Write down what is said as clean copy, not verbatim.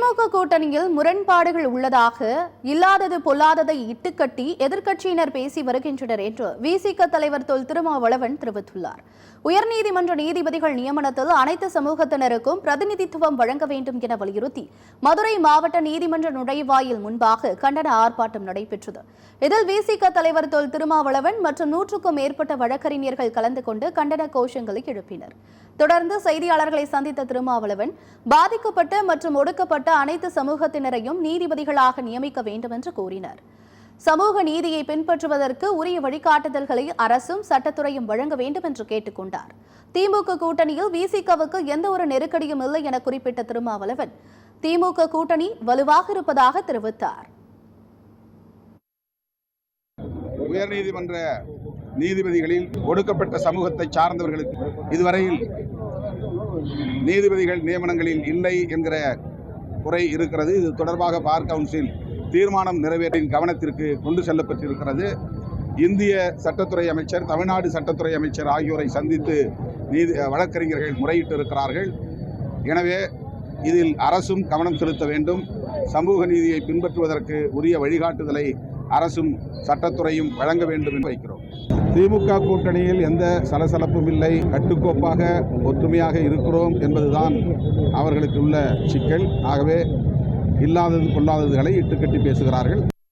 திமுக கூட்டணியில் முரண்பாடுகள் உள்ளதாக இல்லாதது பொல்லாததை இட்டுக்கட்டி எதிர்க்கட்சியினர் பேசி வருகின்றனர் என்று விசிக தலைவர் தொல் திருமாவளவன் தெரிவித்துள்ளார். உயர்நீதிமன்ற நீதிபதிகள் நியமனத்தில் அனைத்து சமூகத்தினருக்கும் பிரதிநிதித்துவம் வழங்க வேண்டும் என வலியுறுத்தி மதுரை மாவட்ட நீதிமன்ற நுழைவாயில் முன்பாக கண்டன ஆர்ப்பாட்டம் நடைபெற்றது. இதில் விசிக தலைவர் தொல் திருமாவளவன் மற்றும் 100க்கும் மேற்பட்ட வழக்கறிஞர்கள் கலந்து கொண்டு கண்டன கோஷங்களை எழுப்பினர். தொடர்ந்து செய்தியாளர்களை சந்தித்த திருமாவளவன் பாதிக்கப்பட்ட மற்றும் ஒடுக்கப்பட்ட அனைத்து சமூகத்தினரையும் நீதிபதிகளாக நியமிக்க வேண்டும் என்று கூறினார். சமூக நீதியை பின்பற்றுவதற்கு உரிய வழிகாட்டுதல்களை அரசும் சட்டத்துறையும் வழங்க வேண்டும் என்று கேட்டுக் கொண்டார். திமுக கூட்டணியில் விசிகவுக்கு எந்த ஒரு நெருக்கடியும் இல்லை என குறிப்பிட்ட திருமாவளவன் திமுக கூட்டணி வலுவாக இருப்பதாக தெரிவித்தார். உயர்நீதிமன்ற நீதிபதிகளில் ஒடுக்கப்பட்ட சமூகத்தை சார்ந்தவர்களுக்கு இதுவரையில் நீதிபதிகள் நியமனங்களில் இல்லை என்கிற குறை இருக்கிறது. இது தொடர்பாக பார் கவுன்சில் தீர்மானம் நிறைவேற்றின் கவனத்திற்கு கொண்டு செல்லப்பட்டிருக்கிறது. இந்திய சட்டத்துறை அமைச்சர், தமிழ்நாடு சட்டத்துறை அமைச்சர் ஆகியோரை சந்தித்து வழக்கறிஞர்கள் முறையிட்டு இருக்கிறார்கள். எனவே இதில் அரசும் கவனம் செலுத்த வேண்டும். சமூக நீதியை பின்பற்றுவதற்கு உரிய வழிகாட்டுதலை அரசும் சட்டத்துறையும் வழங்க வேண்டும் என்று வைக்கிறோம். திமுக கூட்டணியில் எந்த சலசலப்பும் இல்லை, கட்டுக்கோப்பாக ஒற்றுமையாக இருக்கிறோம் என்பதுதான் அவர்களுக்கு உள்ள சிக்கல். ஆகவே இல்லாதது பொல்லாததுகளை இட்டுக்கட்டி பேசுகிறார்கள்.